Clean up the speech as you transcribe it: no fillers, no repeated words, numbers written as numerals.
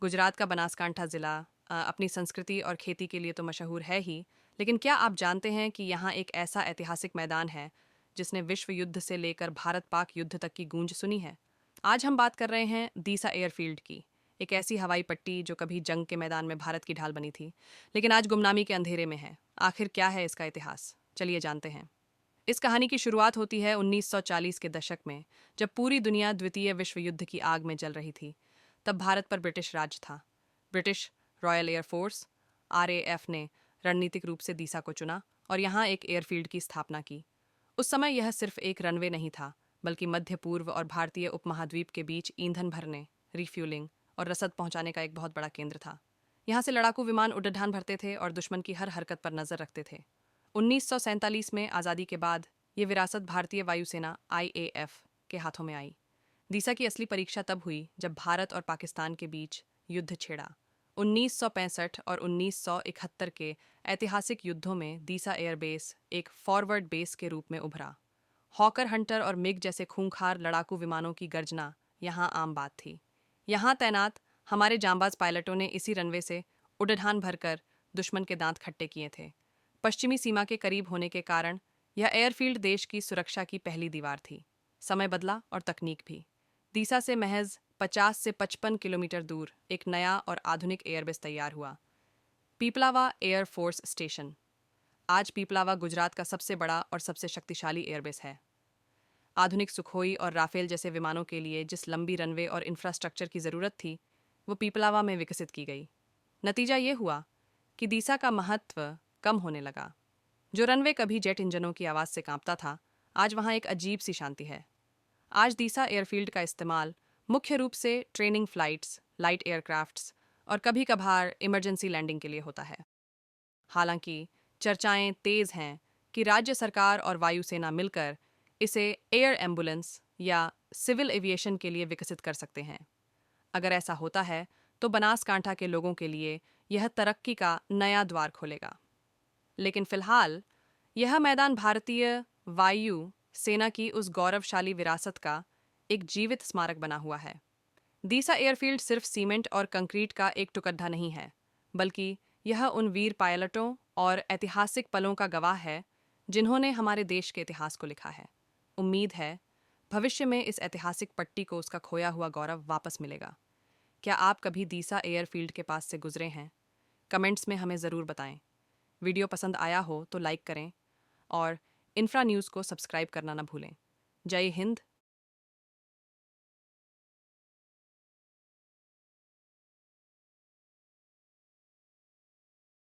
गुजरात का बनासकांठा ज़िला अपनी संस्कृति और खेती के लिए तो मशहूर है ही, लेकिन क्या आप जानते हैं कि यहाँ एक ऐसा ऐतिहासिक मैदान है जिसने विश्व युद्ध से लेकर भारत-पाक युद्ध तक की गूंज सुनी है? आज हम बात कर रहे हैं दीसा एयरफील्ड की, एक ऐसी हवाई पट्टी जो कभी जंग के मैदान में भारत की ढाल बनी थी, लेकिन आज गुमनामी के अंधेरे में है। आखिर क्या है इसका इतिहास? चलिए जानते हैं। इस कहानी की शुरुआत होती है 1940 के दशक में, जब पूरी दुनिया द्वितीय विश्व युद्ध की आग में जल रही थी। तब भारत पर ब्रिटिश राज था। ब्रिटिश रॉयल एयरफोर्स आरएएफ ने रणनीतिक रूप से दीसा को चुना और यहाँ एक एयरफील्ड की स्थापना की। उस समय यह सिर्फ एक रनवे नहीं था, बल्कि मध्य पूर्व और भारतीय उपमहाद्वीप के बीच ईंधन भरने, रिफ्यूलिंग और रसद पहुंचाने का एक बहुत बड़ा केंद्र था। यहाँ से लड़ाकू विमान उड़ान भरते थे और दुश्मन की हर हरकत पर नजर रखते थे। 1947 में आज़ादी के बाद ये विरासत भारतीय वायुसेना आईएएफ के हाथों में आई। दीसा की असली परीक्षा तब हुई जब भारत और पाकिस्तान के बीच युद्ध छिड़ा। 1965 और 1971 के ऐतिहासिक युद्धों में दीसा एयरबेस एक फॉरवर्ड बेस के रूप में उभरा। हॉकर हंटर और मिग जैसे खूंखार लड़ाकू विमानों की गर्जना यहाँ आम बात थी। यहाँ तैनात हमारे जांबाज पायलटों ने इसी रनवे से उड़ान भरकर दुश्मन के दांत खट्टे किए थे। पश्चिमी सीमा के करीब होने के कारण यह एयरफील्ड देश की सुरक्षा की पहली दीवार थी। समय बदला और तकनीक भी। दीसा से महज 50 से 55 किलोमीटर दूर एक नया और आधुनिक एयरबेस तैयार हुआ, पीपलावा एयर फोर्स स्टेशन। आज पीपलावा गुजरात का सबसे बड़ा और सबसे शक्तिशाली एयरबेस है। आधुनिक सुखोई और राफेल जैसे विमानों के लिए जिस लंबी रनवे और इंफ्रास्ट्रक्चर की ज़रूरत थी, वो पीपलावा में विकसित की गई। नतीजा ये हुआ कि दीसा का महत्व कम होने लगा। जो रनवे कभी जेट इंजनों की आवाज़ से कांपता था, आज वहाँ एक अजीब सी शांति है। आज दीसा एयरफील्ड का इस्तेमाल मुख्य रूप से ट्रेनिंग फ्लाइट्स, लाइट एयरक्राफ्ट्स और कभी कभार इमरजेंसी लैंडिंग के लिए होता है। हालांकि चर्चाएं तेज हैं कि राज्य सरकार और वायुसेना मिलकर इसे एयर एम्बुलेंस या सिविल एविएशन के लिए विकसित कर सकते हैं। अगर ऐसा होता है तो बनासकांठा के लोगों के लिए यह तरक्की का नया द्वार खोलेगा। लेकिन फिलहाल यह मैदान भारतीय वायु सेना की उस गौरवशाली विरासत का एक जीवित स्मारक बना हुआ है। दीसा एयरफील्ड सिर्फ सीमेंट और कंक्रीट का एक टुकड़ा नहीं है, बल्कि यह उन वीर पायलटों और ऐतिहासिक पलों का गवाह है जिन्होंने हमारे देश के इतिहास को लिखा है। उम्मीद है भविष्य में इस ऐतिहासिक पट्टी को उसका खोया हुआ गौरव वापस मिलेगा। क्या आप कभी दीसा एयरफील्ड के पास से गुजरे हैं? कमेंट्स में हमें ज़रूर बताएं। वीडियो पसंद आया हो तो लाइक करें और इंफ्रा न्यूज़ को सब्सक्राइब करना ना भूलें। जय हिंद,